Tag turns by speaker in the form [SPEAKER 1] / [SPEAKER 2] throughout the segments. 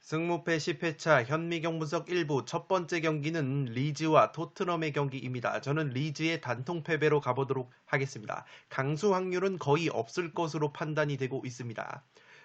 [SPEAKER 1] 승무패 10회차 현미경 분석 1부 첫 번째 경기는 리즈와 토트넘의 경기입니다. 저는 리즈의 단통 패배로 가보도록 하겠습니다. 강수 확률은 거의 없을 것으로 판단이 되고 있습니다.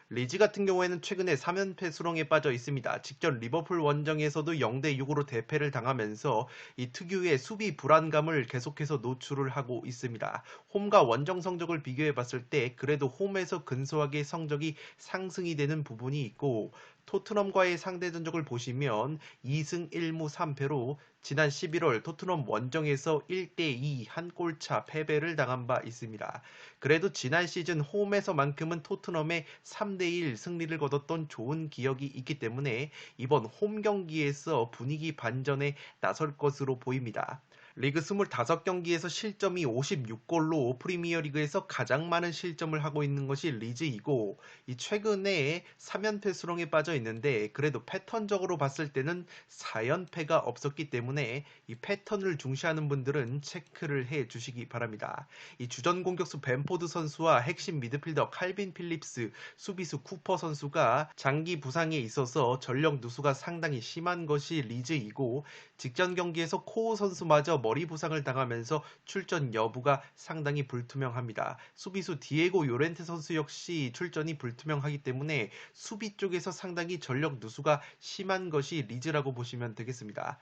[SPEAKER 1] 리즈 같은 경우에는 최근에 3연패 수렁에 빠져 있습니다. 직전 리버풀 원정에서도 0대6으로 대패를 당하면서 이 특유의 수비 불안감을 계속해서 노출을 하고 있습니다. 홈과 원정 성적을 비교해 봤을 때 그래도 홈에서 근소하게 성적이 상승이 되는 부분이 있고, 토트넘과의 상대 전적을 보시면 2승 1무 3패로 지난 11월 토트넘 원정에서 1대2 한 골차 패배를 당한 바 있습니다. 그래도 지난 시즌 홈에서만큼은 토트넘의 3대1 승리를 거뒀던 좋은 기억이 있기 때문에 이번 홈 경기에서 분위기 반전에 나설 것으로 보입니다. 리그 25경기에서 실점이 56골로 프리미어리그에서 가장 많은 실점을 하고 있는 것이 리즈이고, 이 최근에 3연패 수렁에 빠져 있는데 그래도 패턴적으로 봤을 때는 4연패가 없었기 때문에 이 패턴을 중시하는 분들은 체크를 해 주시기 바랍니다. 이 주전 공격수 벤포드 선수와 핵심 미드필더 칼빈 필립스, 수비수 쿠퍼 선수가 장기 부상에 있어서 전력 누수가 상당히 심한 것이 리즈이고, 직전 경기에서 코우 선수마저 머리 부상을 당하면서 출전 여부가 상당히 불투명합니다. 수비수 디에고 요렌테 선수 역시 출전이 불투명하기 때문에 수비 쪽에서 상당히 전력 누수가 심한 것이 리즈라고 보시면 되겠습니다.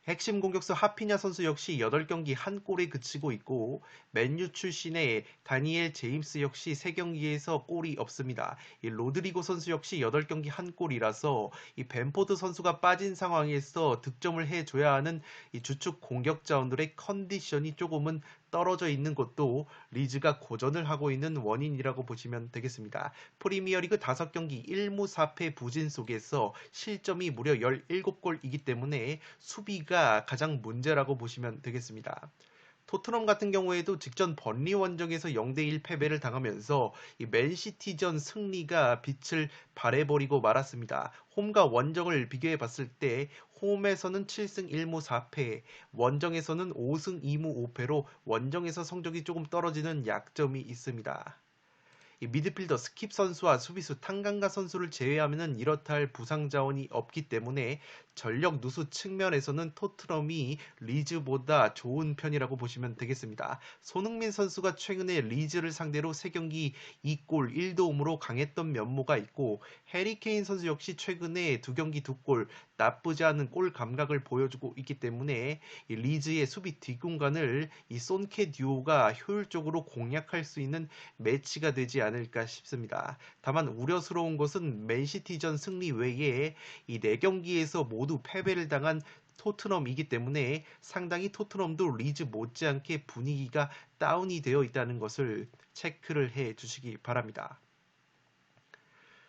[SPEAKER 1] 핵심 공격수 하피냐 선수 역시 8경기 한 골에 그치고 있고, 맨유 출신의 다니엘 제임스 역시 3경기에서 골이 없습니다. 이 로드리고 선수 역시 8경기 한 골이라서 이 벤포드 선수가 빠진 상황에서 득점을 해줘야 하는 이 주축 공격 자원들의 컨디션이 조금은 떨어져 있는 것도 리즈가 고전을 하고 있는 원인이라고 보시면 되겠습니다. 프리미어리그 5경기 1무 4패 부진 속에서 실점이 무려 17골이기 때문에 수비가 가장 문제라고 보시면 되겠습니다. 토트넘 같은 경우에도 직전 번리 원정에서 0대1 패배를 당하면서 이 맨시티전 승리가 빛을 발해버리고 말았습니다. 홈과 원정을 비교해 봤을 때 홈에서는 7승 1무 4패, 원정에서는 5승 2무 5패로 원정에서 성적이 조금 떨어지는 약점이 있습니다. 이 미드필더 스킵 선수와 수비수 탕강가 선수를 제외하면 이렇다 할 부상 자원이 없기 때문에 전력 누수 측면에서는 토트넘이 리즈보다 좋은 편이라고 보시면 되겠습니다. 손흥민 선수가 최근에 리즈를 상대로 3경기 2골 1도움으로 강했던 면모가 있고, 해리 케인 선수 역시 최근에 2경기 2골 나쁘지 않은 골 감각을 보여주고 있기 때문에 이 리즈의 수비 뒷공간을 이 손케 듀오가 효율적으로 공략할 수 있는 매치가 되지 않을까 싶습니다. 다만 우려스러운 것은 맨시티전 승리 외에 이 4경기에서 모두 패배를 당한 토트넘이기 때문에 상당히 토트넘도 리즈 못지않게 분위기가 다운이 되어 있다는 것을 체크를 해 주시기 바랍니다.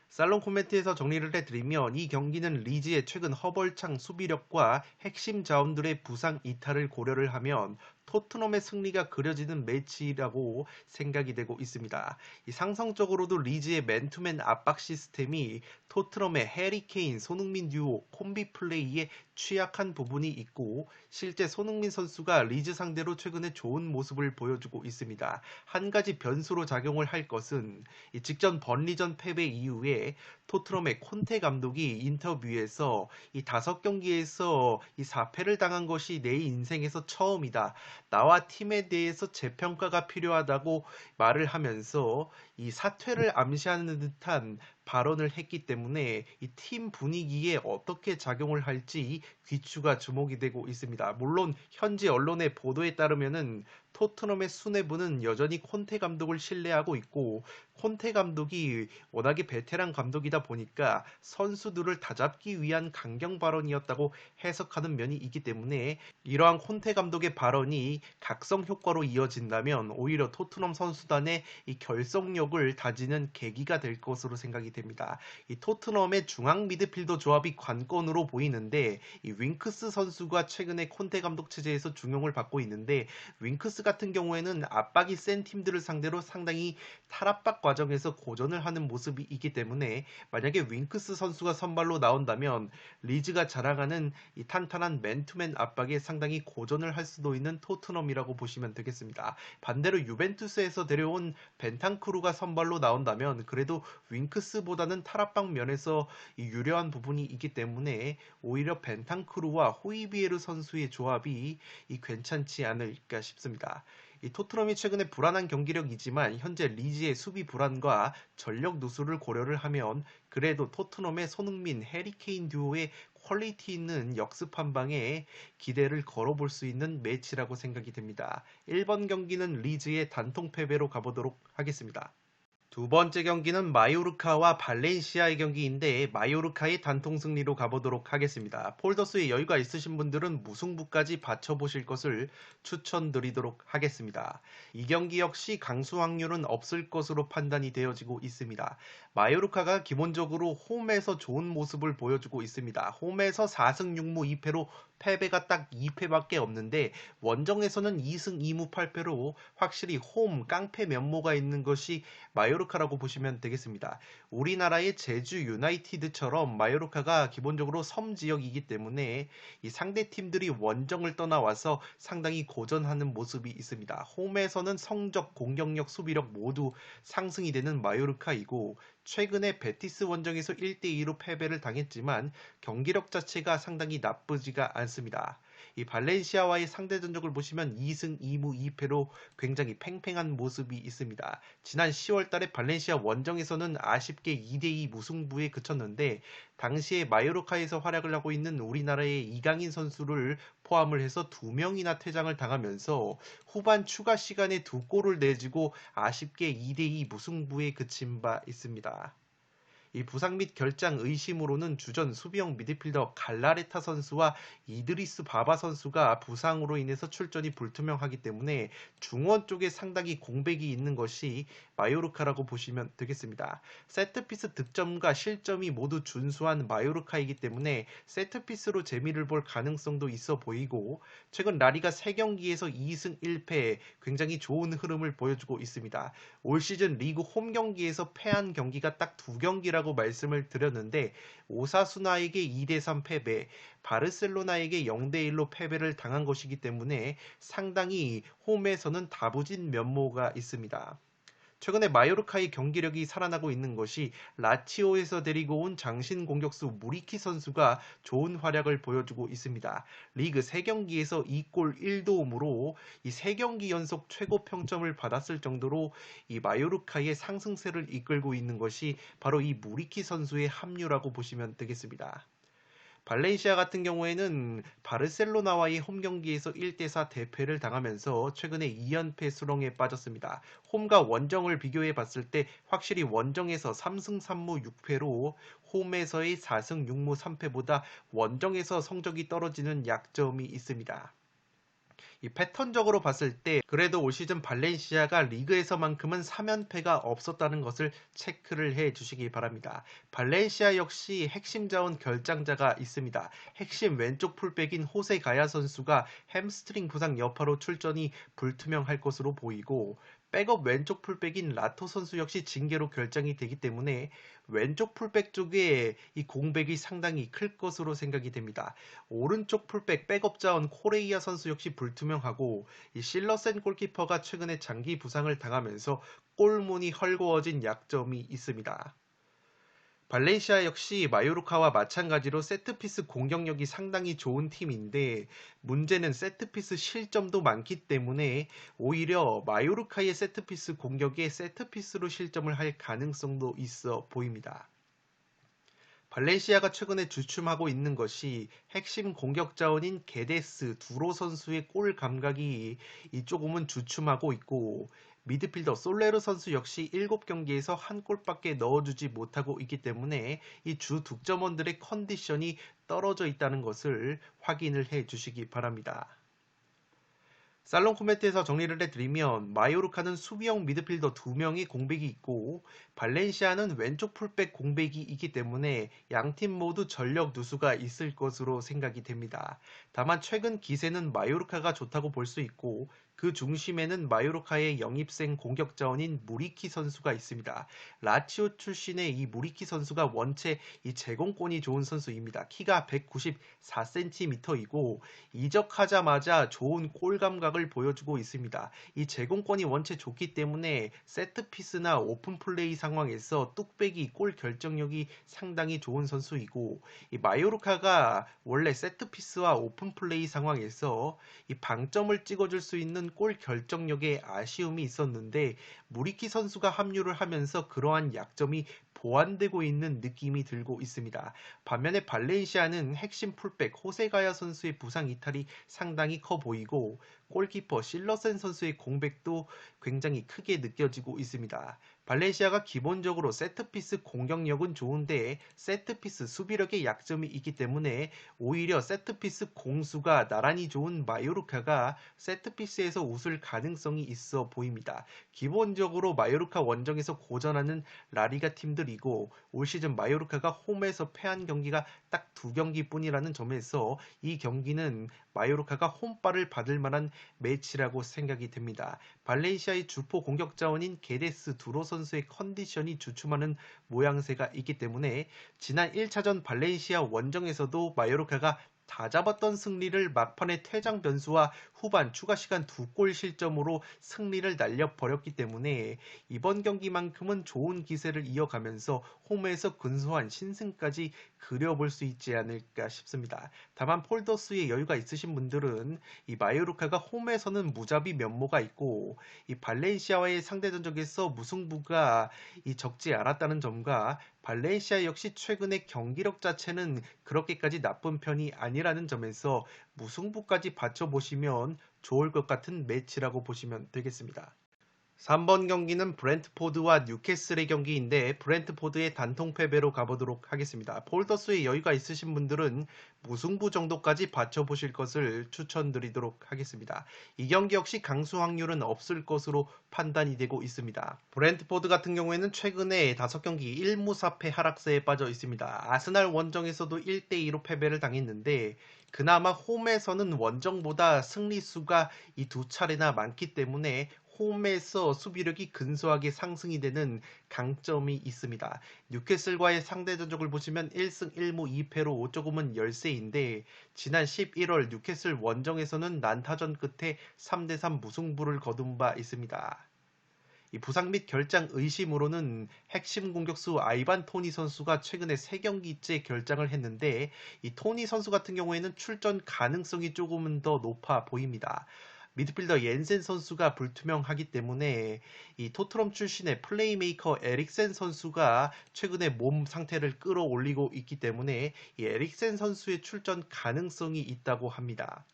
[SPEAKER 1] 살롱 코멘트에서 정리를 해드리면 이 경기는 리즈의 최근 허벌창 수비력과 핵심 자원들의 부상 이탈을 고려를 하면 토트넘의 승리가 그려지는 매치라고 생각이 되고 있습니다. 이 상성적으로도 리즈의 맨투맨 압박 시스템이 토트넘의 해리 케인, 손흥민 듀오 콤비 플레이에 취약한 부분이 있고, 실제 손흥민 선수가 리즈 상대로 최근에 좋은 모습을 보여주고 있습니다. 한 가지 변수로 작용을 할 것은 이 직전 번리전 패배 이후에 토트넘의 콘테 감독이 인터뷰에서 이 5경기에서 이 4패를 당한 것이 내 인생에서 처음이다. 나와 팀에 대해서 재평가가 필요하다고 말을 하면서 이 사퇴를 암시하는 듯한 발언을 했기 때문에 이 팀 분위기에 어떻게 작용을 할지 귀추가 주목이 되고 있습니다. 물론 현지 언론의 보도에 따르면은 토트넘의 수뇌부는 여전히 콘테 감독을 신뢰하고 있고, 콘테 감독이 워낙에 베테랑 감독이다 보니까 선수들을 다잡기 위한 강경 발언이었다고 해석하는 면이 있기 때문에 이러한 콘테 감독의 발언이 각성 효과로 이어진다면 오히려 토트넘 선수단의 이 결속력을 다지는 계기가 될 것으로 생각이 됩니다. 이 토트넘의 중앙 미드필더 조합이 관건으로 보이는데, 이 윙크스 선수가 최근에 콘테 감독 체제에서 중용을 받고 있는데, 윙크스 같은 경우에는 압박이 센 팀들을 상대로 상당히 탈압박 과정에서 고전을 하는 모습이 있기 때문에 만약에 윙크스 선수가 선발로 나온다면 리즈가 자랑하는 이 탄탄한 맨투맨 압박에 상당히 고전을 할 수도 있는 토트넘이라고 보시면 되겠습니다. 반대로 유벤투스에서 데려온 벤탄쿠르가 선발로 나온다면 그래도 윙크스보다는 탈압박 면에서 유려한 부분이 있기 때문에 오히려 벤탄쿠르와 호이비에르 선수의 조합이 괜찮지 않을까 싶습니다. 이 토트넘이 최근에 불안한 경기력이지만 현재 리즈의 수비 불안과 전력 누수를 고려를 하면 그래도 토트넘의 손흥민, 해리케인 듀오의 퀄리티 있는 역습 한 방에 기대를 걸어볼 수 있는 매치라고 생각이 됩니다. 1번 경기는 리즈의 단통 패배로 가보도록 하겠습니다. 두 번째 경기는 마요르카와 발렌시아의 경기인데 마요르카의 단통 승리로 가보도록 하겠습니다. 폴더스에 여유가 있으신 분들은 무승부까지 받쳐보실 것을 추천드리도록 하겠습니다. 이 경기 역시 강수 확률은 없을 것으로 판단이 되어지고 있습니다. 마요르카가 기본적으로 홈에서 좋은 모습을 보여주고 있습니다. 홈에서 4승 6무 2패로 패배가 딱 2패밖에 없는데 원정에서는 2승 2무 8패로 확실히 홈 깡패 면모가 있는 것이 마요르카라고 보시면 되겠습니다. 우리나라의 제주 유나이티드처럼 마요르카가 기본적으로 섬 지역이기 때문에 이 상대 팀들이 원정을 떠나와서 상당히 고전하는 모습이 있습니다. 홈에서는 성적, 공격력, 수비력 모두 상승이 되는 마요르카이고 최근에 베티스 원정에서 1대2로 패배를 당했지만 경기력 자체가 상당히 나쁘지가 않습니다. 이 발렌시아와의 상대 전적을 보시면 2승 2무 2패로 굉장히 팽팽한 모습이 있습니다. 지난 10월 달에 발렌시아 원정에서는 아쉽게 2대2 무승부에 그쳤는데 당시에 마요르카에서 활약을 하고 있는 우리나라의 이강인 선수를 포함을 해서 2명이나 퇴장을 당하면서 후반 추가 시간에 2골을 내주고 아쉽게 2대2 무승부에 그친 바 있습니다. 이 부상 및 결장 의심으로는 주전 수비형 미드필더 갈라레타 선수와 이드리스 바바 선수가 부상으로 인해서 출전이 불투명하기 때문에 중원 쪽에 상당히 공백이 있는 것이 마요르카라고 보시면 되겠습니다. 세트피스 득점과 실점이 모두 준수한 마요르카이기 때문에 세트피스로 재미를 볼 가능성도 있어 보이고 최근 라리가 3경기에서 2승 1패 굉장히 좋은 흐름을 보여주고 있습니다. 올 시즌 리그 홈 경기에서 패한 경기가 딱 2경기라고 말씀을 드렸는데 오사수나에게 2대3 패배, 바르셀로나에게 0대1로 패배를 당한 것이기 때문에 상당히 홈에서는 다부진 면모가 있습니다. 최근에 마요르카의 경기력이 살아나고 있는 것이 라치오에서 데리고 온 장신 공격수 무리키 선수가 좋은 활약을 보여주고 있습니다. 리그 3경기에서 2골 1도움으로 이 3경기 연속 최고 평점을 받았을 정도로 이 마요르카의 상승세를 이끌고 있는 것이 바로 이 무리키 선수의 합류라고 보시면 되겠습니다. 발렌시아 같은 경우에는 바르셀로나와의 홈경기에서 1대4 대패를 당하면서 최근에 2연패 수렁에 빠졌습니다. 홈과 원정을 비교해 봤을 때 확실히 원정에서 3승 3무 6패로 홈에서의 4승 6무 3패보다 원정에서 성적이 떨어지는 약점이 있습니다. 이 패턴적으로 봤을 때 그래도 올 시즌 발렌시아가 리그에서만큼은 3연패가 없었다는 것을 체크를 해 주시기 바랍니다. 발렌시아 역시 핵심 자원 결장자가 있습니다. 핵심 왼쪽 풀백인 호세 가야 선수가 햄스트링 부상 여파로 출전이 불투명할 것으로 보이고 백업 왼쪽 풀백인 라토 선수 역시 징계로 결정이 되기 때문에 왼쪽 풀백 쪽에 이 공백이 상당히 클 것으로 생각이 됩니다. 오른쪽 풀백 백업 자원 코레이아 선수 역시 불투명하고 이 실러센 골키퍼가 최근에 장기 부상을 당하면서 골문이 헐거워진 약점이 있습니다. 발렌시아 역시 마요르카와 마찬가지로 세트피스 공격력이 상당히 좋은 팀인데 문제는 세트피스 실점도 많기 때문에 오히려 마요르카의 세트피스 공격에 세트피스로 실점을 할 가능성도 있어 보입니다. 발렌시아가 최근에 주춤하고 있는 것이 핵심 공격 자원인 게데스, 두로 선수의 골 감각이 조금은 주춤하고 있고 미드필더 솔레르 선수 역시 7경기에서 한 골밖에 넣어주지 못하고 있기 때문에 이 주 득점원들의 컨디션이 떨어져 있다는 것을 확인을 해 주시기 바랍니다. 살롱 코멘트에서 정리를 해드리면 마요르카는 수비형 미드필더 2명의 공백이 있고 발렌시아는 왼쪽 풀백 공백이 있기 때문에 양팀 모두 전력 누수가 있을 것으로 생각이 됩니다. 다만 최근 기세는 마요르카가 좋다고 볼 수 있고 그 중심에는 마요르카의 영입생 공격 자원인 무리키 선수가 있습니다. 라치오 출신의 이 무리키 선수가 원체 이 제공권이 좋은 선수입니다. 키가 194cm이고 이적하자마자 좋은 골 감각을 보여주고 있습니다. 이 제공권이 원체 좋기 때문에 세트피스나 오픈 플레이 상황에서 뚝배기 골 결정력이 상당히 좋은 선수이고 이 마요르카가 원래 세트피스와 오픈 플레이 상황에서 이 방점을 찍어줄 수 있는 골 결정력에 아쉬움이 있었는데 무리키 선수가 합류를 하면서 그러한 약점이 보완되고 있는 느낌이 들고 있습니다. 반면에 발렌시아는 핵심 풀백 호세가야 선수의 부상 이탈이 상당히 커 보이고 골키퍼 실러센 선수의 공백도 굉장히 크게 느껴지고 있습니다. 발렌시아가 기본적으로 세트피스 공격력은 좋은데 세트피스 수비력에 약점이 있기 때문에 오히려 세트피스 공수가 나란히 좋은 마요르카가 세트피스에서 웃을 가능성이 있어 보입니다. 기본적으로 마요르카 원정에서 고전하는 라리가 팀들이고 올 시즌 마요르카가 홈에서 패한 경기가 딱 2경기뿐이라는 점에서 이 경기는 마요르카가 홈발을 받을 만한 매치라고 생각이 됩니다. 발렌시아의 주포 공격 자원인 게데스 두로 선수의 컨디션이 주춤하는 모양새가 있기 때문에 지난 1차전 발렌시아 원정에서도 마요르카가 다 잡았던 승리를 막판에 퇴장 변수와 후반 추가 시간 2골 실점으로 승리를 날려버렸기 때문에 이번 경기만큼은 좋은 기세를 이어가면서 홈에서 근소한 신승까지 그려볼 수 있지 않을까 싶습니다. 다만 폴더스의 여유가 있으신 분들은 이 마요르카가 홈에서는 무자비 면모가 있고 이 발렌시아와의 상대 전적에서 무승부가 적지 않았다는 점과 발렌시아 역시 최근의 경기력 자체는 그렇게까지 나쁜 편이 아니라는 점에서 무승부까지 받쳐보시면 좋을 것 같은 매치라고 보시면 되겠습니다. 3번 경기는 브렌트포드와 뉴캐슬의 경기인데 브렌트포드의 단통 패배로 가보도록 하겠습니다. 폴더스의 여유가 있으신 분들은 무승부 정도까지 받쳐보실 것을 추천드리도록 하겠습니다. 이 경기 역시 강수 확률은 없을 것으로 판단이 되고 있습니다. 브렌트포드 같은 경우에는 최근에 5경기 1무 4패 하락세에 빠져 있습니다. 아스날 원정에서도 1대2로 패배를 당했는데 그나마 홈에서는 원정보다 승리수가 이 2차례나 많기 때문에 홈에서 수비력이 근소하게 상승이 되는 강점이 있습니다. 뉴캐슬과의 상대 전적을 보시면 1승 1무 2패로 조금은 열세인데 지난 11월 뉴캐슬 원정에서는 난타전 끝에 3대3 무승부를 거둔 바 있습니다. 이 부상 및 결장 의심으로는 핵심 공격수 아이반 토니 선수가 최근에 3경기째 결장을 했는데 이 토니 선수 같은 경우에는 출전 가능성이 조금은 더 높아 보입니다. 미드필더 옌센 선수가 불투명하기 때문에 이 토트넘 출신의 플레이메이커 에릭센 선수가 최근에 몸 상태를 끌어올리고 있기 때문에 이 에릭센 선수의 출전 가능성이 있다고 합니다.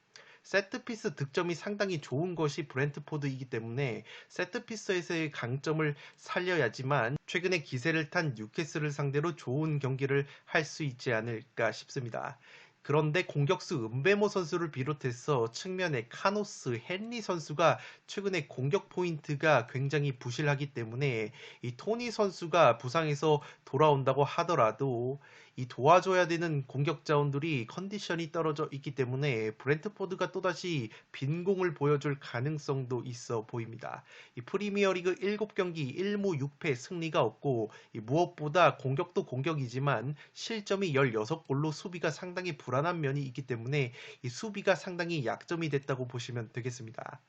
[SPEAKER 1] 세트피스 득점이 상당히 좋은 것이 브렌트포드이기 때문에 세트피스에서의 강점을 살려야지만 최근에 기세를 탄 뉴캐슬을 상대로 좋은 경기를 할 수 있지 않을까 싶습니다. 그런데 공격수 은베모 선수를 비롯해서 측면에 카노스, 헨리 선수가 최근에 공격 포인트가 굉장히 부실하기 때문에 이 토니 선수가 부상에서 돌아온다고 하더라도 이 도와줘야 되는 공격 자원들이 컨디션이 떨어져 있기 때문에 브렌트포드가 또다시 빈공을 보여줄 가능성도 있어 보입니다. 이 프리미어리그 7경기 1무 6패 승리가 없고 무엇보다 공격도 공격이지만 실점이 16골로 수비가 상당히 불안한 면이 있기 때문에 이 수비가 상당히 약점이 됐다고 보시면 되겠습니다.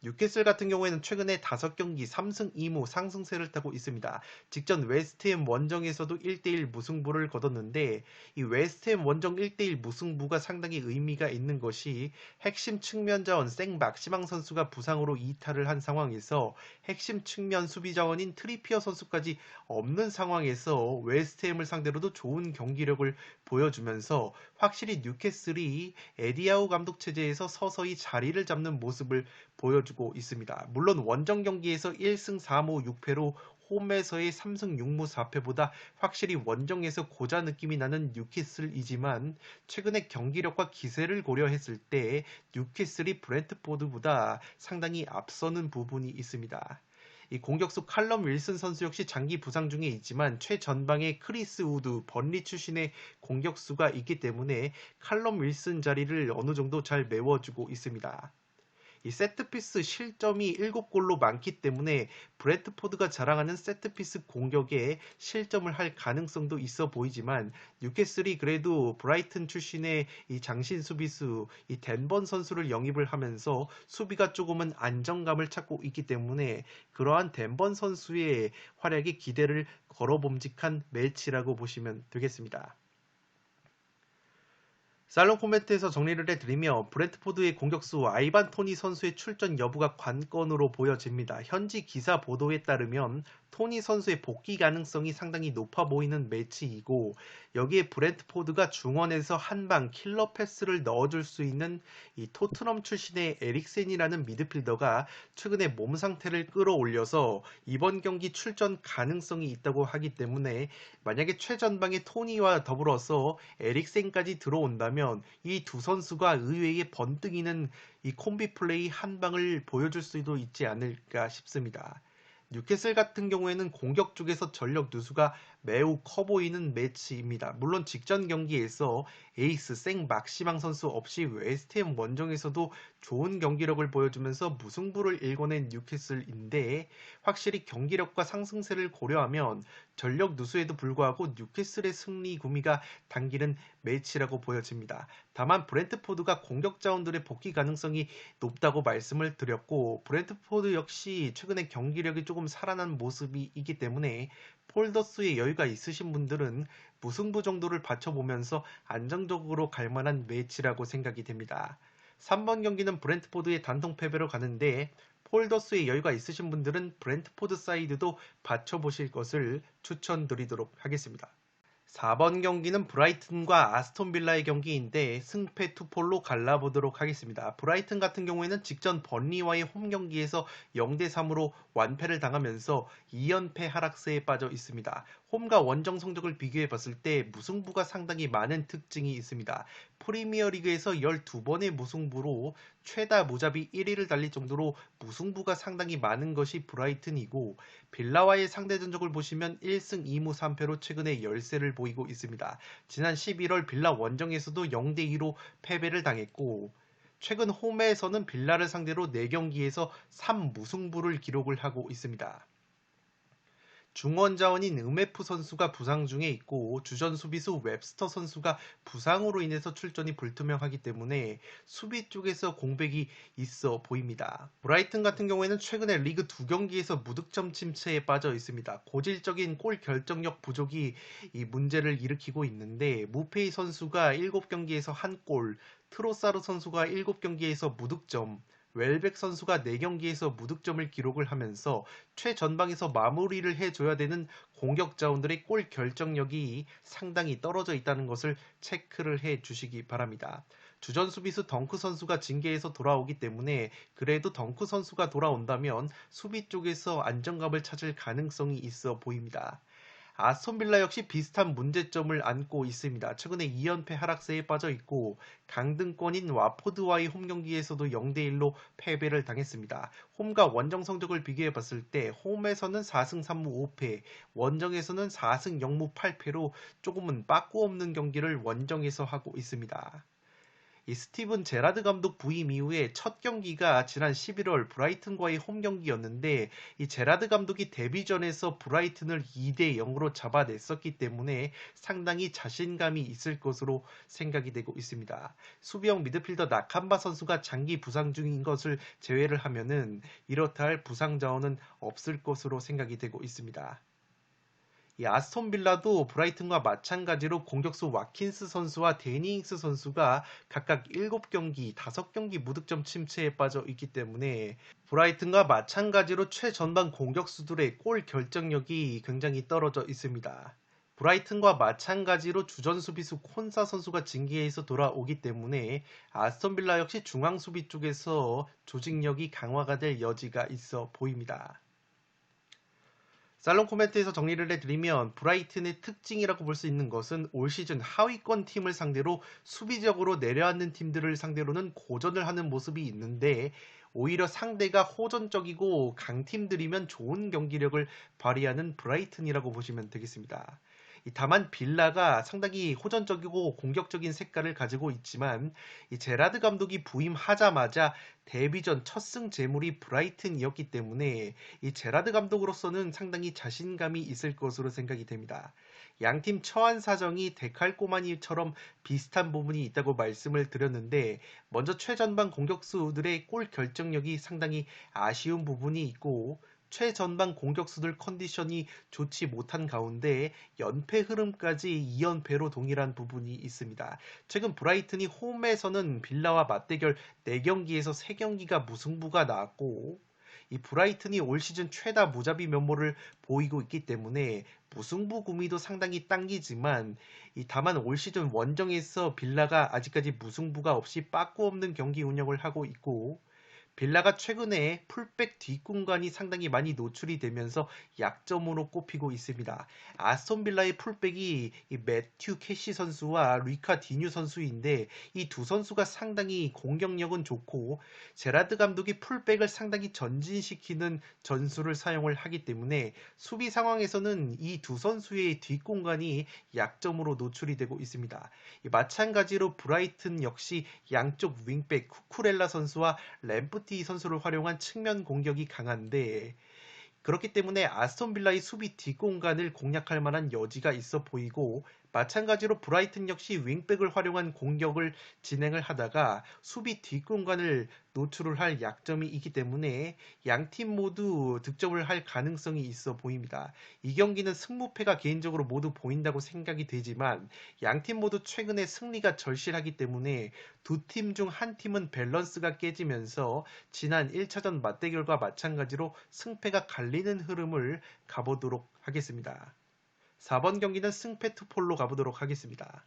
[SPEAKER 1] 뉴캐슬 같은 경우에는 최근에 5경기 3승 2무 상승세를 타고 있습니다. 직전 웨스트햄 원정에서도 1대1 무승부를 거뒀는데 이 웨스트햄 원정 1대1 무승부가 상당히 의미가 있는 것이 핵심 측면 자원 생막시망 선수가 부상으로 이탈을 한 상황에서 핵심 측면 수비 자원인 트리피어 선수까지 없는 상황에서 웨스트햄을 상대로도 좋은 경기력을 보여주면서 확실히 뉴캐슬이 에디아우 감독 체제에서 서서히 자리를 잡는 모습을 보여주고 있습니다. 물론 원정 경기에서 1승 4무 6패로 홈에서의 3승 6무 4패보다 확실히 원정에서 고자 느낌이 나는 뉴캐슬이지만 최근의 경기력과 기세를 고려했을 때 뉴캐슬이 브렌트포드보다 상당히 앞서는 부분이 있습니다. 이 공격수 칼럼 윌슨 선수 역시 장기 부상 중에 있지만 최전방에 크리스 우드, 번리 출신의 공격수가 있기 때문에 칼럼 윌슨 자리를 어느 정도 잘 메워주고 있습니다. 이 세트피스 실점이 7골로 많기 때문에 브랜트포드가 자랑하는 세트피스 공격에 실점을 할 가능성도 있어 보이지만 뉴캐슬이 그래도 브라이튼 출신의 이 장신 수비수 이 댄번 선수를 영입을 하면서 수비가 조금은 안정감을 찾고 있기 때문에 그러한 댄번 선수의 활약에 기대를 걸어봄직한 매치라고 보시면 되겠습니다. 살롱 코멘트에서 정리를 해드리며 브랜트포드의 공격수 아이반 토니 선수의 출전 여부가 관건으로 보여집니다. 현지 기사 보도에 따르면 토니 선수의 복귀 가능성이 상당히 높아 보이는 매치이고 여기에 브랜트포드가 중원에서 한방 킬러 패스를 넣어줄 수 있는 이 토트넘 출신의 에릭센이라는 미드필더가 최근에 몸 상태를 끌어올려서 이번 경기 출전 가능성이 있다고 하기 때문에 만약에 최전방에 토니와 더불어서 에릭센까지 들어온다면 이 두 선수가 의외의 번뜩이는 이 콤비 플레이 한 방을 보여줄 수도 있지 않을까 싶습니다. 뉴캐슬 같은 경우에는 공격 쪽에서 전력 누수가 매우 커 보이는 매치입니다. 물론 직전 경기에서 에이스 생 막시망 선수 없이 웨스트햄 원정에서도 좋은 경기력을 보여주면서 무승부를 일궈낸 뉴캐슬인데 확실히 경기력과 상승세를 고려하면 전력 누수에도 불구하고 뉴캐슬의 승리 구미가 당기는 매치라고 보여집니다. 다만 브랜트포드가 공격 자원들의 복귀 가능성이 높다고 말씀을 드렸고 브랜트포드 역시 최근에 경기력이 조금 살아난 모습이기 때문에 폴더스의 여유가 있으신 분들은 무승부 정도를 받쳐보면서 안정적으로 갈 만한 매치라고 생각이 됩니다. 3번 경기는 브랜트포드의 단통 패배로 가는데 폴더스의 여유가 있으신 분들은 브랜트포드 사이드도 받쳐보실 것을 추천드리도록 하겠습니다. 4번 경기는 브라이튼과 아스톤 빌라의 경기인데 승패 투폴로 갈라보도록 하겠습니다. 브라이튼 같은 경우에는 직전 번리와의 홈 경기에서 0대3으로 완패를 당하면서 2연패 하락세에 빠져 있습니다. 홈과 원정 성적을 비교해 봤을 때 무승부가 상당히 많은 특징이 있습니다. 프리미어리그에서 12번의 무승부로 최다 무자비 1위를 달릴 정도로 무승부가 상당히 많은 것이 브라이튼이고 빌라와의 상대 전적을 보시면 1승 2무 3패로 최근에 열세를 보이고 있습니다. 지난 11월 빌라 원정에서도 0대2로 패배를 당했고 최근 홈에서는 빌라를 상대로 4경기에서 3무승부를 기록을 하고 있습니다. 중원 자원인 음에프 선수가 부상 중에 있고 주전 수비수 웹스터 선수가 부상으로 인해서 출전이 불투명하기 때문에 수비 쪽에서 공백이 있어 보입니다. 브라이튼 같은 경우에는 최근에 리그 2경기에서 무득점 침체에 빠져 있습니다. 고질적인 골 결정력 부족이 이 문제를 일으키고 있는데 무페이 선수가 7경기에서 1골, 트로사르 선수가 7경기에서 무득점, 웰백 선수가 4경기에서 무득점을 기록을 하면서 최전방에서 마무리를 해줘야 되는 공격 자원들의 골 결정력이 상당히 떨어져 있다는 것을 체크를 해 주시기 바랍니다. 주전 수비수 덩크 선수가 징계에서 돌아오기 때문에 그래도 덩크 선수가 돌아온다면 수비 쪽에서 안정감을 찾을 가능성이 있어 보입니다. 아스톤 빌라 역시 비슷한 문제점을 안고 있습니다. 최근에 2연패 하락세에 빠져 있고 강등권인 와포드와의 홈 경기에서도 0대1로 패배를 당했습니다. 홈과 원정 성적을 비교해 봤을 때 홈에서는 4승 3무 5패, 원정에서는 4승 0무 8패로 조금은 빠꾸 없는 경기를 원정에서 하고 있습니다. 이 스티븐 제라드 감독 부임 이후에 첫 경기가 지난 11월 브라이튼과의 홈 경기였는데 이 제라드 감독이 데뷔전에서 브라이튼을 2대 0으로 잡아냈었기 때문에 상당히 자신감이 있을 것으로 생각이 되고 있습니다. 수비형 미드필더 나캄바 선수가 장기 부상 중인 것을 제외를 하면은 이렇다 할 부상 자원은 없을 것으로 생각이 되고 있습니다. 이 아스톤 빌라도 브라이튼과 마찬가지로 공격수 와킨스 선수와 데니 잉스 선수가 각각 7경기, 5경기 무득점 침체에 빠져 있기 때문에 브라이튼과 마찬가지로 최전방 공격수들의 골 결정력이 굉장히 떨어져 있습니다. 브라이튼과 마찬가지로 주전 수비수 콘사 선수가 징계에서 돌아오기 때문에 아스톤 빌라 역시 중앙 수비 쪽에서 조직력이 강화가 될 여지가 있어 보입니다. 살롱 코멘트에서 정리를 해드리면 브라이튼의 특징이라고 볼 수 있는 것은 올 시즌 하위권 팀을 상대로 수비적으로 내려앉는 팀들을 상대로는 고전을 하는 모습이 있는데 오히려 상대가 호전적이고 강팀들이면 좋은 경기력을 발휘하는 브라이튼이라고 보시면 되겠습니다. 다만 빌라가 상당히 호전적이고 공격적인 색깔을 가지고 있지만 이 제라드 감독이 부임하자마자 데뷔전 첫 승 제물이 브라이튼이었기 때문에 이 제라드 감독으로서는 상당히 자신감이 있을 것으로 생각이 됩니다. 양팀 처한 사정이 데칼코마니처럼 비슷한 부분이 있다고 말씀을 드렸는데 먼저 최전방 공격수들의 골 결정력이 상당히 아쉬운 부분이 있고 최전방 공격수들 컨디션이 좋지 못한 가운데 연패 흐름까지 2연패로 동일한 부분이 있습니다. 최근 브라이튼이 홈에서는 빌라와 맞대결 4경기에서 3경기가 무승부가 나왔고 이 브라이튼이 올 시즌 최다 무자비 면모를 보이고 있기 때문에 무승부 구미도 상당히 당기지만 다만 올 시즌 원정에서 빌라가 아직까지 무승부가 없이 빠꾸 없는 경기 운영을 하고 있고 빌라가 최근에 풀백 뒷공간이 상당히 많이 노출이 되면서 약점으로 꼽히고 있습니다. 아스톤 빌라의 풀백이 이 매튜 캐시 선수와 루카 디뉴 선수인데 이 두 선수가 상당히 공격력은 좋고 제라드 감독이 풀백을 상당히 전진시키는 전술을 사용을 하기 때문에 수비 상황에서는 이 두 선수의 뒷공간이 약점으로 노출이 되고 있습니다. 마찬가지로 브라이튼 역시 양쪽 윙백 쿠쿠렐라 선수와 램프티 선수를 활용한 측면 공격이 강한데 그렇기 때문에 아스톤 빌라의 수비 뒷공간을 공략할 만한 여지가 있어 보이고 마찬가지로 브라이튼 역시 윙백을 활용한 공격을 진행을 하다가 수비 뒷공간을 노출을 할 약점이 있기 때문에 양팀 모두 득점을 할 가능성이 있어 보입니다. 이 경기는 승무패가 개인적으로 모두 보인다고 생각이 되지만 양팀 모두 최근에 승리가 절실하기 때문에 두 팀 중 한 팀은 밸런스가 깨지면서 지난 1차전 맞대결과 마찬가지로 승패가 갈리는 흐름을 가보도록 하겠습니다. 4번 경기는 승패 투폴로 가보도록 하겠습니다.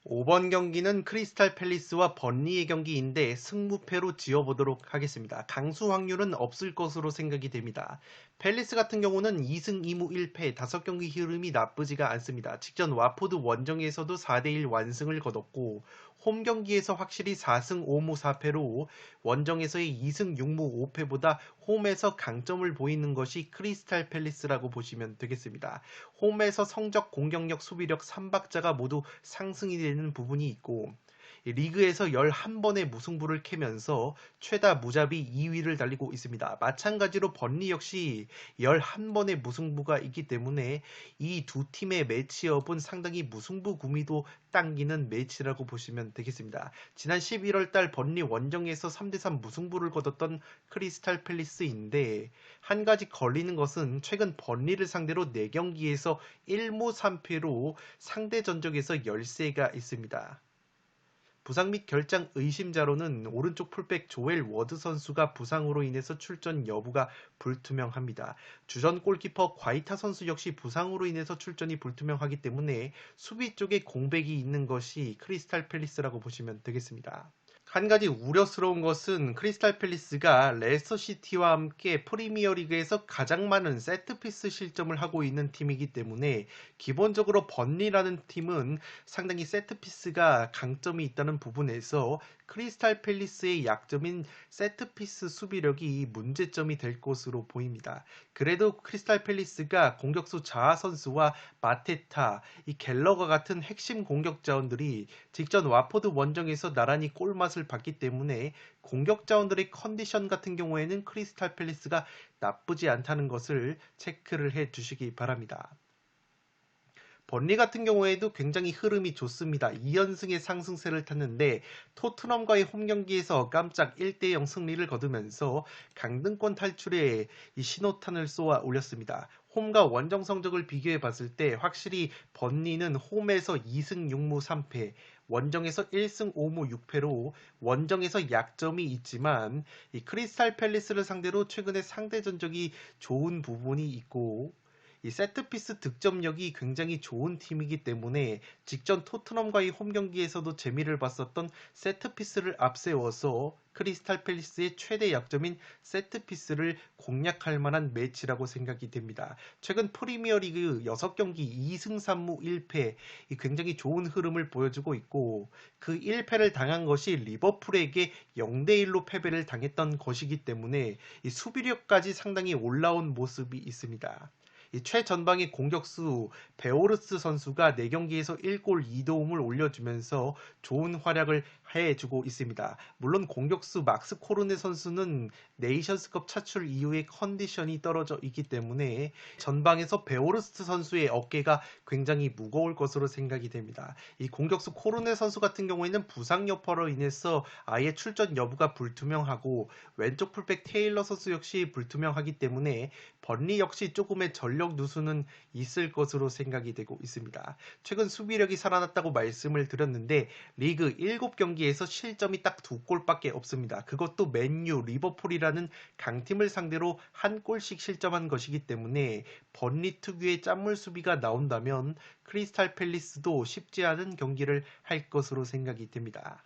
[SPEAKER 1] 5번 경기는 크리스탈 팰리스와 번리의 경기인데 승무패로 지어보도록 하겠습니다. 강수 확률은 없을 것으로 생각이 됩니다. 팰리스 같은 경우는 2승 2무 1패 5경기 흐름이 나쁘지가 않습니다. 직전 와포드 원정에서도 4대1 완승을 거뒀고 홈 경기에서 확실히 4승 5무 4패로 원정에서의 2승 6무 5패보다 홈에서 강점을 보이는 것이 크리스탈 팰리스라고 보시면 되겠습니다. 홈에서 성적, 공격력, 수비력 3박자가 모두 상승이 되는 부분이 있고 리그에서 11번의 무승부를 캐면서 최다 무자비 2위를 달리고 있습니다. 마찬가지로 번리 역시 11번의 무승부가 있기 때문에 이 두 팀의 매치업은 상당히 무승부 구미도 당기는 매치라고 보시면 되겠습니다. 지난 11월 달 번리 원정에서 3대3 무승부를 거뒀던 크리스탈 팰리스인데 한 가지 걸리는 것은 최근 번리를 상대로 4경기에서 1무 3패로 상대 전적에서 열세가 있습니다. 부상 및 결장 의심자로는 오른쪽 풀백 조엘 워드 선수가 부상으로 인해서 출전 여부가 불투명합니다. 주전 골키퍼 과이타 선수 역시 부상으로 인해서 출전이 불투명하기 때문에 수비 쪽에 공백이 있는 것이 크리스탈 팰리스라고 보시면 되겠습니다. 한 가지 우려스러운 것은 크리스탈 팰리스가 레스터 시티와 함께 프리미어리그에서 가장 많은 세트피스 실점을 하고 있는 팀이기 때문에 기본적으로 번리라는 팀은 상당히 세트피스가 강점이 있다는 부분에서 크리스탈 팰리스의 약점인 세트피스 수비력이 문제점이 될 것으로 보입니다. 그래도 크리스탈 팰리스가 공격수 자하 선수와 마테타, 이 갤러거 같은 핵심 공격 자원들이 직전 와포드 원정에서 나란히 골맛을 봤기 때문에 공격 자원들의 컨디션 같은 경우에는 크리스탈 팰리스가 나쁘지 않다는 것을 체크를 해 주시기 바랍니다. 번리 같은 경우에도 굉장히 흐름이 좋습니다. 2연승의 상승세를 탔는데 토트넘과의 홈 경기에서 깜짝 1대0 승리를 거두면서 강등권 탈출에 이 신호탄을 쏘아 올렸습니다. 홈과 원정 성적을 비교해 봤을 때 확실히 번리는 홈에서 2승 6무 3패, 원정에서 1승 5무 6패로 원정에서 약점이 있지만 이 크리스탈 팰리스를 상대로 최근에 상대 전적이 좋은 부분이 있고 이 세트피스 득점력이 굉장히 좋은 팀이기 때문에 직전 토트넘과의 홈 경기에서도 재미를 봤었던 세트피스를 앞세워서 크리스탈 팰리스의 최대 약점인 세트피스를 공략할 만한 매치라고 생각이 됩니다. 최근 프리미어리그 6경기 2승 3무 1패 굉장히 좋은 흐름을 보여주고 있고 그 1패를 당한 것이 리버풀에게 0대1로 패배를 당했던 것이기 때문에 이 수비력까지 상당히 올라온 모습이 있습니다. 이 최전방의 공격수 베오르스 선수가 4경기에서 1골 2도움을 올려주면서 좋은 활약을 해주고 있습니다. 물론 공격수 막스 코르네 선수는 네이션스컵 차출 이후에 컨디션이 떨어져 있기 때문에 전방에서 베오르스트 선수의 어깨가 굉장히 무거울 것으로 생각이 됩니다. 이 공격수 코르네 선수 같은 경우에는 부상 여파로 인해서 아예 출전 여부가 불투명하고 왼쪽 풀백 테일러 선수 역시 불투명하기 때문에 번리 역시 조금의 전력 누수는 있을 것으로 생각이 되고 있습니다. 최근 수비력이 살아났다고 말씀을 드렸는데 리그 7경기에서 실점이 딱 2골밖에 없습니다. 그것도 맨유, 리버풀이라는 강팀을 상대로 한 골씩 실점한 것이기 때문에 번리 특유의 짠물 수비가 나온다면 크리스탈 팰리스도 쉽지 않은 경기를 할 것으로 생각이 됩니다.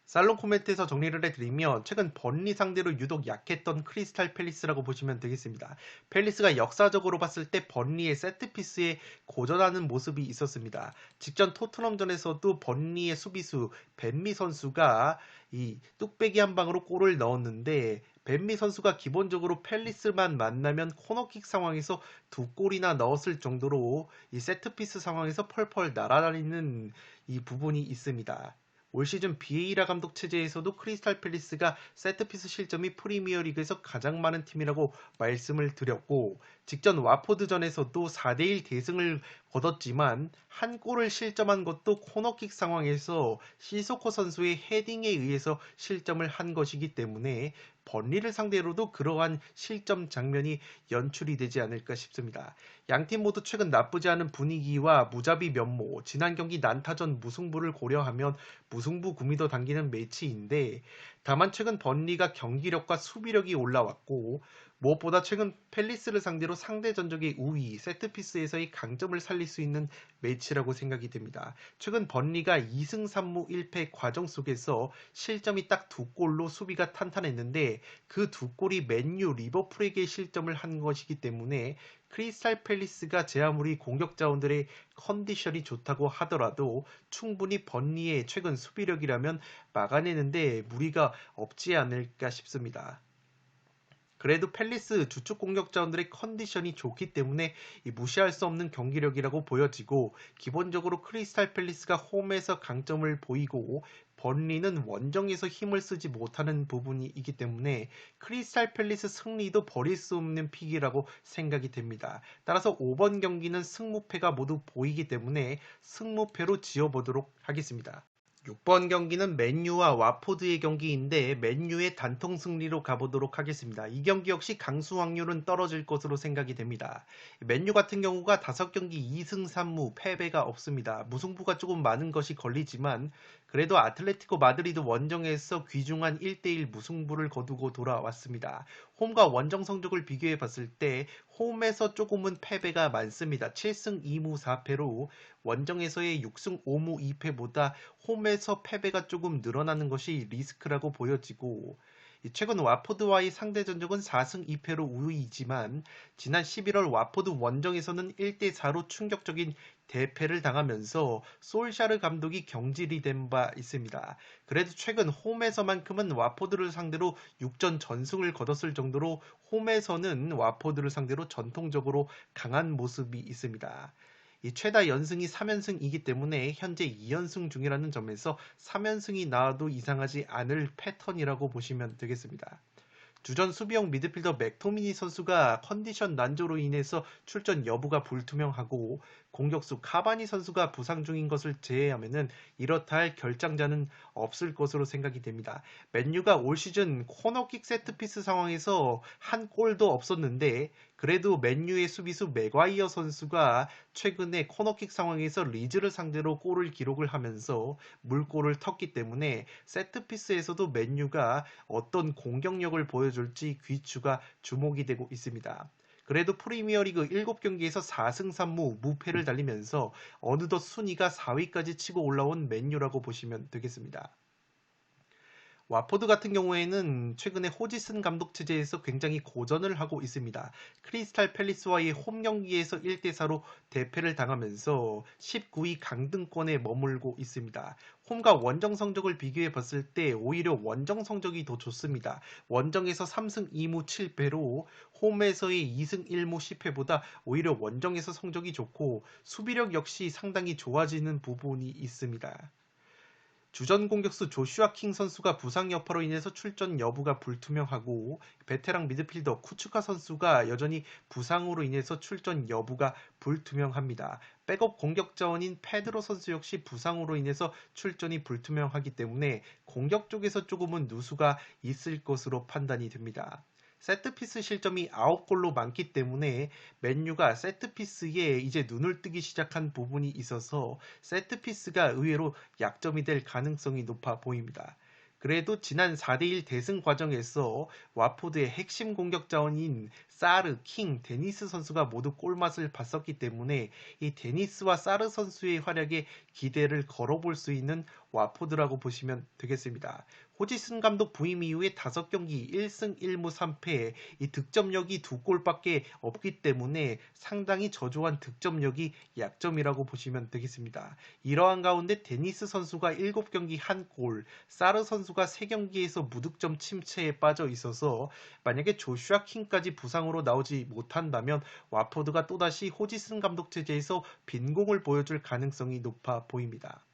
[SPEAKER 1] 살롱 코멘트에서 정리를 해드리면 최근 번리 상대로 유독 약했던 크리스탈 팰리스라고 보시면 되겠습니다. 팰리스가 역사적으로 봤을 때 번리의 세트피스에 고전하는 모습이 있었습니다. 직전 토트넘전에서도 번리의 수비수 벤미 선수가 이 뚝배기 한 방으로 골을 넣었는데 벤미 선수가 기본적으로 팰리스만 만나면 코너킥 상황에서 2골이나 넣었을 정도로 이 세트피스 상황에서 펄펄 날아다니는 이 부분이 있습니다. 올 시즌 비에이라 감독 체제에서도 크리스탈 팰리스가 세트피스 실점이 프리미어리그에서 가장 많은 팀이라고 말씀을 드렸고 직전 와포드전에서도 4대1 대승을 거뒀지만 한 골을 실점한 것도 코너킥 상황에서 시소코 선수의 헤딩에 의해서 실점을 한 것이기 때문에 번리를 상대로도 그러한 실점 장면이 연출이 되지 않을까 싶습니다. 양팀 모두 최근 나쁘지 않은 분위기와 무자비 면모, 지난 경기 난타전 무승부를 고려하면 무승부 구미도 당기는 매치인데 다만 최근 번리가 경기력과 수비력이 올라왔고 무엇보다 최근 팰리스를 상대로 상대 전적의 우위, 세트피스에서의 강점을 살릴 수 있는 매치라고 생각이 됩니다. 최근 번리가 2승 3무 1패 과정 속에서 실점이 딱 2골로 수비가 탄탄했는데 그 2골이 맨유, 리버풀에게 실점을 한 것이기 때문에 크리스탈 팰리스가 제 아무리 공격 자원들의 컨디션이 좋다고 하더라도 충분히 번리의 최근 수비력이라면 막아내는데 무리가 없지 않을까 싶습니다. 그래도 팰리스 주축 공격 자원들의 컨디션이 좋기 때문에 무시할 수 없는 경기력이라고 보여지고 기본적으로 크리스탈 팰리스가 홈에서 강점을 보이고 번리는 원정에서 힘을 쓰지 못하는 부분이 있기 때문에 크리스탈 팰리스 승리도 버릴 수 없는 픽이라고 생각이 됩니다. 따라서 5번 경기는 승무패가 모두 보이기 때문에 승무패로 지어보도록 하겠습니다. 6번 경기는 맨유와 와포드의 경기인데 맨유의 단통 승리로 가보도록 하겠습니다. 이 경기 역시 강수 확률은 떨어질 것으로 생각이 됩니다. 맨유 같은 경우가 5경기 2승 3무 패배가 없습니다. 무승부가 조금 많은 것이 걸리지만 그래도 아틀레티코 마드리드 원정에서 귀중한 1대1 무승부를 거두고 돌아왔습니다. 홈과 원정 성적을 비교해 봤을 때 홈에서 조금은 패배가 많습니다. 7승 2무 4패로 원정에서의 6승 5무 2패보다 홈에서 패배가 조금 늘어나는 것이 리스크라고 보여지고 최근 와포드와의 상대 전적은 4승 2패로 우위이지만 지난 11월 와포드 원정에서는 1대4로 충격적인 대패를 당하면서 솔샤르 감독이 경질이 된 바 있습니다. 그래도 최근 홈에서만큼은 와포드를 상대로 6전 전승을 거뒀을 정도로 홈에서는 와포드를 상대로 전통적으로 강한 모습이 있습니다. 이 최다 연승이 3연승이기 때문에 현재 2연승 중이라는 점에서 3연승이 나와도 이상하지 않을 패턴이라고 보시면 되겠습니다. 주전 수비형 미드필더 맥토미니 선수가 컨디션 난조로 인해서 출전 여부가 불투명하고 공격수 카바니 선수가 부상 중인 것을 제외하면은 이렇다 할 결장자는 없을 것으로 생각이 됩니다. 맨유가 올 시즌 코너킥 세트피스 상황에서 한 골도 없었는데 그래도 맨유의 수비수 맥과이어 선수가 최근에 코너킥 상황에서 리즈를 상대로 골을 기록을 하면서 물골을 텄기 때문에 세트피스에서도 맨유가 어떤 공격력을 보여줄지 귀추가 주목이 되고 있습니다. 그래도 프리미어리그 7경기에서 4승 3무 무패를 달리면서 어느덧 순위가 4위까지 치고 올라온 맨유라고 보시면 되겠습니다. 와포드 같은 경우에는 최근에 호지슨 감독 체제에서 굉장히 고전을 하고 있습니다. 크리스탈 팰리스와의 홈 경기에서 1대4로 대패를 당하면서 19위 강등권에 머물고 있습니다. 홈과 원정 성적을 비교해 봤을 때 오히려 원정 성적이 더 좋습니다. 원정에서 3승 2무 7패로 홈에서의 2승 1무 10패보다 오히려 원정에서 성적이 좋고 수비력 역시 상당히 좋아지는 부분이 있습니다. 주전 공격수 조슈아 킹 선수가 부상 여파로 인해서 출전 여부가 불투명하고 베테랑 미드필더 쿠츠카 선수가 여전히 부상으로 인해서 출전 여부가 불투명합니다. 백업 공격 자원인 페드로 선수 역시 부상으로 인해서 출전이 불투명하기 때문에 공격 쪽에서 조금은 누수가 있을 것으로 판단이 됩니다. 세트피스 실점이 9골로 많기 때문에 맨유가 세트피스에 이제 눈을 뜨기 시작한 부분이 있어서 세트피스가 의외로 약점이 될 가능성이 높아 보입니다. 그래도 지난 4대1 대승 과정에서 와포드의 핵심 공격 자원인 사르, 킹, 데니스 선수가 모두 골맛을 봤었기 때문에 이 데니스와 사르 선수의 활약에 기대를 걸어볼 수 있는 와포드라고 보시면 되겠습니다. 호지슨 감독 부임 이후에 5경기 1승 1무 3패, 이 득점력이 2골밖에 없기 때문에 상당히 저조한 득점력이 약점이라고 보시면 되겠습니다. 이러한 가운데 데니스 선수가 7경기 1골, 사르 선수가 3경기에서 무득점 침체에 빠져 있어서 만약에 조슈아 킹까지 부상으로 나오지 못한다면 와포드가 또다시 호지슨 감독 체제에서 빈공을 보여줄 가능성이 높아 보입니다.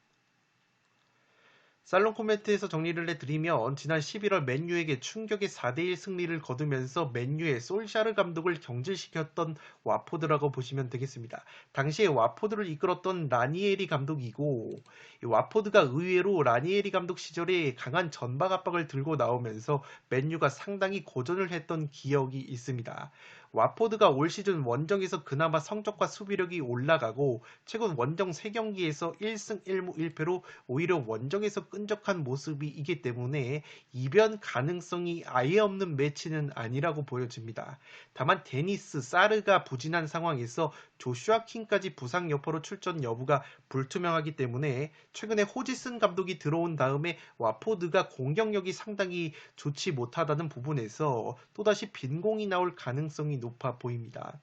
[SPEAKER 1] 살롱 코멘트에서 정리를 해드리면 지난 11월 맨유에게 충격의 4대1 승리를 거두면서 맨유의 솔샤르 감독을 경질시켰던 와포드라고 보시면 되겠습니다. 당시에 와포드를 이끌었던 라니에리 감독이고 와포드가 의외로 라니에리 감독 시절에 강한 전방 압박을 들고 나오면서 맨유가 상당히 고전을 했던 기억이 있습니다. 와포드가 올 시즌 원정에서 그나마 성적과 수비력이 올라가고 최근 원정 3경기에서 1승 1무 1패로 오히려 원정에서 끈적한 모습이기 때문에 이변 가능성이 아예 없는 매치는 아니라고 보여집니다. 다만 데니스, 사르가 부진한 상황에서 조슈아 킹까지 부상 여파로 출전 여부가 불투명하기 때문에 최근에 호지슨 감독이 들어온 다음에 와포드가 공격력이 상당히 좋지 못하다는 부분에서 또다시 빈공이 나올 가능성이 높아 보입니다.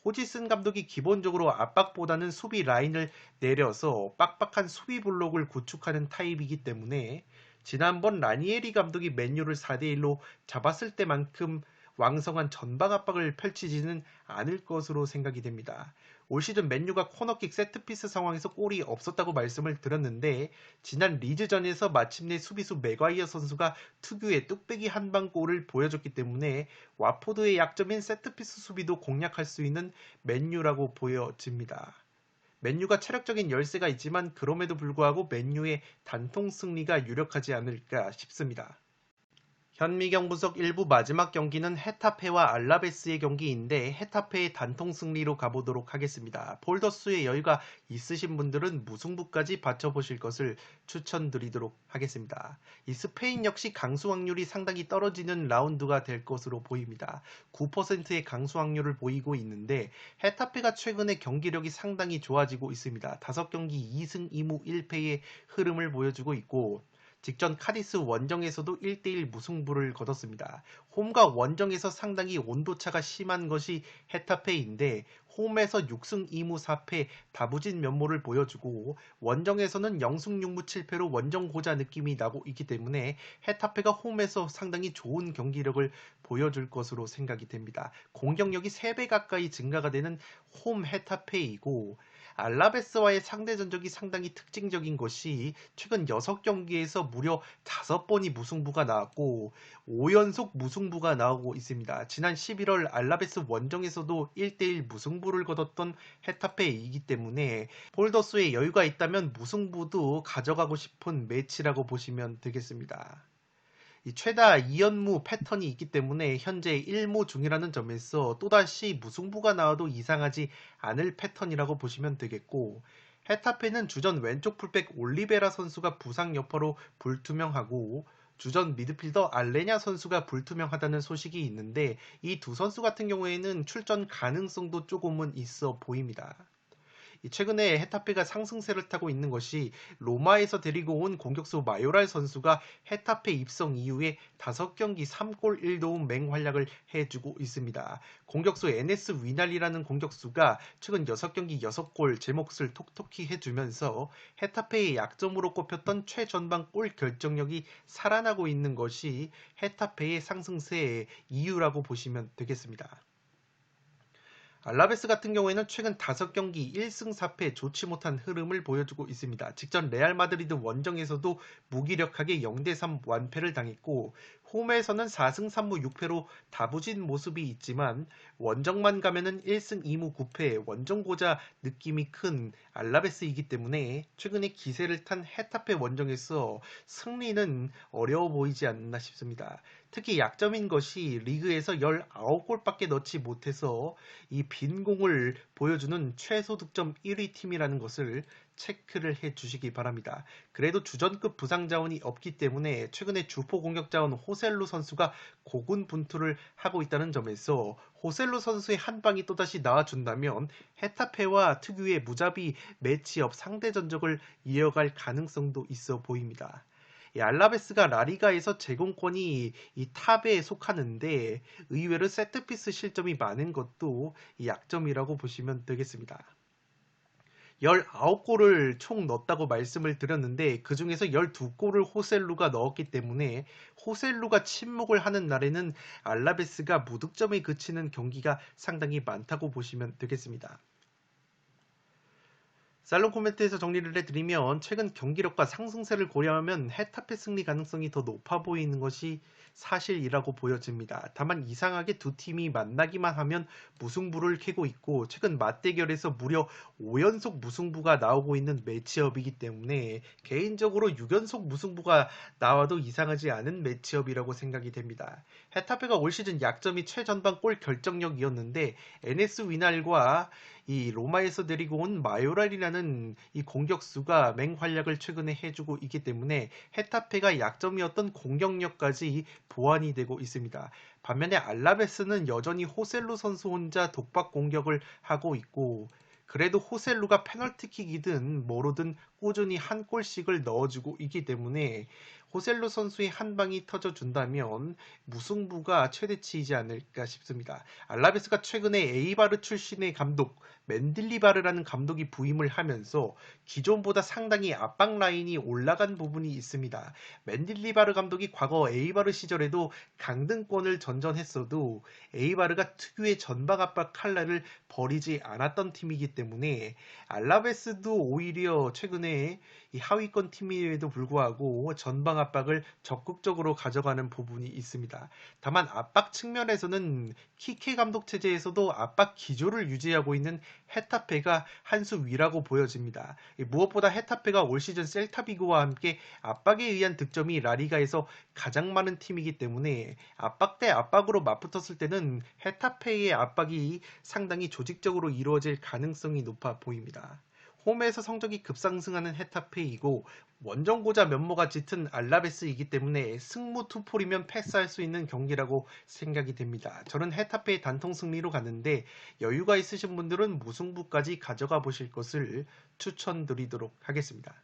[SPEAKER 1] 호지슨 감독이 기본적으로 압박보다는 수비 라인을 내려서 빡빡한 수비 블록을 구축하는 타입이기 때문에 지난번 라니에리 감독이 맨유를 4대1로 잡았을 때만큼 왕성한 전방 압박을 펼치지는 않을 것으로 생각이 됩니다. 올 시즌 맨유가 코너킥 세트피스 상황에서 골이 없었다고 말씀을 드렸는데 지난 리즈전에서 마침내 수비수 맥과이어 선수가 특유의 뚝배기 한방골을 보여줬기 때문에 와포드의 약점인 세트피스 수비도 공략할 수 있는 맨유라고 보여집니다. 맨유가 체력적인 열세가 있지만 그럼에도 불구하고 맨유의 단통 승리가 유력하지 않을까 싶습니다. 현미경 분석 1부 마지막 경기는 헤타페와 알라베스의 경기인데 헤타페의 단통 승리로 가보도록 하겠습니다. 폴더스의 여유가 있으신 분들은 무승부까지 받쳐보실 것을 추천드리도록 하겠습니다. 이 스페인 역시 강수 확률이 상당히 떨어지는 라운드가 될 것으로 보입니다. 9%의 강수 확률을 보이고 있는데 헤타페가 최근에 경기력이 상당히 좋아지고 있습니다. 5경기 2승 2무 1패의 흐름을 보여주고 있고 직전 카디스 원정에서도 1대1 무승부를 거뒀습니다. 홈과 원정에서 상당히 온도차가 심한 것이 헤타페인데 홈에서 6승 2무 4패 다부진 면모를 보여주고 원정에서는 0승 6무 7패로 원정 고자 느낌이 나고 있기 때문에 헤타페가 홈에서 상당히 좋은 경기력을 보여줄 것으로 생각이 됩니다. 공격력이 3배 가까이 증가가 되는 홈 헤타페이고 알라베스와의 상대 전적이 상당히 특징적인 것이 최근 6경기에서 무려 5번이 무승부가 나왔고 5연속 무승부가 나오고 있습니다. 지난 11월 알라베스 원정에서도 1대1 무승부를 거뒀던 헤타페이기 때문에 폴더스에 여유가 있다면 무승부도 가져가고 싶은 매치라고 보시면 되겠습니다. 이 최다 2연무 패턴이 있기 때문에 현재 1무 중이라는 점에서 또다시 무승부가 나와도 이상하지 않을 패턴이라고 보시면 되겠고 헤타페는 주전 왼쪽 풀백 올리베라 선수가 부상 여파로 불투명하고 주전 미드필더 알레냐 선수가 불투명하다는 소식이 있는데 이 두 선수 같은 경우에는 출전 가능성도 조금은 있어 보입니다. 최근에 헤타페가 상승세를 타고 있는 것이 로마에서 데리고 온 공격수 마요랄 선수가 헤타페 입성 이후에 5경기 3골 1도움 맹활약을 해주고 있습니다. 공격수 에네스 위날이라는 공격수가 최근 6경기 6골 제 몫을 톡톡히 해주면서 헤타페의 약점으로 꼽혔던 최전방 골 결정력이 살아나고 있는 것이 헤타페의 상승세의 이유라고 보시면 되겠습니다. 알라베스 같은 경우에는 최근 5경기 1승 4패 좋지 못한 흐름을 보여주고 있습니다. 직전 레알 마드리드 원정에서도 무기력하게 0대3 완패를 당했고 홈에서는 4승 3무 6패로 다부진 모습이 있지만 원정만 가면은 1승 2무 9패 원정고자 느낌이 큰 알라베스이기 때문에 최근에 기세를 탄 헤타페 원정에서 승리는 어려워 보이지 않나 싶습니다. 특히 약점인 것이 리그에서 19골밖에 넣지 못해서 이 빈 공을 보여주는 최소 득점 1위 팀이라는 것을 체크를 해 주시기 바랍니다. 그래도 주전급 부상 자원이 없기 때문에 최근에 주포 공격 자원 호셀루 선수가 고군분투를 하고 있다는 점에서 호셀루 선수의 한 방이 또다시 나와준다면 헤타페와 특유의 무자비 매치업 상대 전적을 이어갈 가능성도 있어 보입니다. 알라베스가 라리가에서 제공권이 이 탑에 속하는데 의외로 세트피스 실점이 많은 것도 이 약점이라고 보시면 되겠습니다. 19골을 총 넣었다고 말씀을 드렸는데 그 중에서 12골을 호셀루가 넣었기 때문에 호셀루가 침묵을 하는 날에는 알라베스가 무득점에 그치는 경기가 상당히 많다고 보시면 되겠습니다. 살롱 코멘트에서 정리를 해드리면 최근 경기력과 상승세를 고려하면 헤타페 승리 가능성이 더 높아 보이는 것이 사실이라고 보여집니다. 다만 이상하게 두 팀이 만나기만 하면 무승부를 캐고 있고 최근 맞대결에서 무려 5연속 무승부가 나오고 있는 매치업이기 때문에 개인적으로 6연속 무승부가 나와도 이상하지 않은 매치업이라고 생각이 됩니다. 헤타페가 올 시즌 약점이 최전방 골 결정력이었는데 NS 위날과 이 로마에서 데리고 온 마요랄이라는 이 공격수가 맹활약을 최근에 해주고 있기 때문에 헤타페가 약점이었던 공격력까지 보완이 되고 있습니다. 반면에 알라베스는 여전히 호셀루 선수 혼자 독박 공격을 하고 있고 그래도 호셀루가 페널티킥이든 뭐로든 꾸준히 한 골씩을 넣어주고 있기 때문에 호셀루 선수의 한 방이 터져준다면 무승부가 최대치이지 않을까 싶습니다. 알라베스가 최근에 에이바르 출신의 감독 맨딜리바르라는 감독이 부임을 하면서 기존보다 상당히 압박 라인이 올라간 부분이 있습니다. 맨딜리바르 감독이 과거 에이바르 시절에도 강등권을 전전했어도 에이바르가 특유의 전방 압박 칼날을 버리지 않았던 팀이기 때문에 알라베스도 오히려 최근에 이 하위권 팀임에도 불구하고 전방 압박을 적극적으로 가져가는 부분이 있습니다. 다만 압박 측면에서는 키케 감독 체제에서도 압박 기조를 유지하고 있는 헤타페가 한 수 위라고 보여집니다. 무엇보다 헤타페가 올 시즌 셀타비고와 함께 압박에 의한 득점이 라리가에서 가장 많은 팀이기 때문에 압박 대 압박으로 맞붙었을 때는 헤타페의 압박이 상당히 조직적으로 이루어질 가능성이 높아 보입니다. 홈에서 성적이 급상승하는 헤타페이고 원정고자 면모가 짙은 알라베스이기 때문에 승무 투폴이면 패스할 수 있는 경기라고 생각이 됩니다. 저는 헤타페의 단통 승리로 갔는데 여유가 있으신 분들은 무승부까지 가져가 보실 것을 추천드리도록 하겠습니다.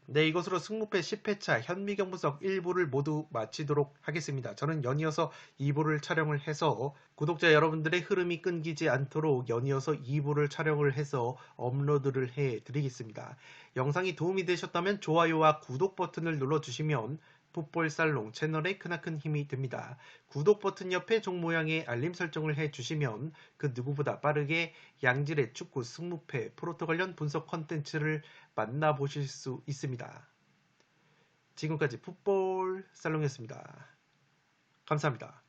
[SPEAKER 1] 네, 이것으로 승무패 10회차 현미경분석 1부를 모두 마치도록 하겠습니다. 저는 연이어서 2부를 촬영을 해서 구독자 여러분들의 흐름이 끊기지 않도록 연이어서 2부를 촬영을 해서 업로드를 해드리겠습니다. 영상이 도움이 되셨다면 좋아요와 구독 버튼을 눌러주시면 풋볼살롱 채널에 크나큰 힘이 됩니다. 구독 버튼 옆에 종 모양의 알림 설정을 해주시면 그 누구보다 빠르게 양질의 축구 승무패 프로토 관련 분석 컨텐츠를 만나보실 수 있습니다. 지금까지 풋볼살롱이었습니다. 감사합니다.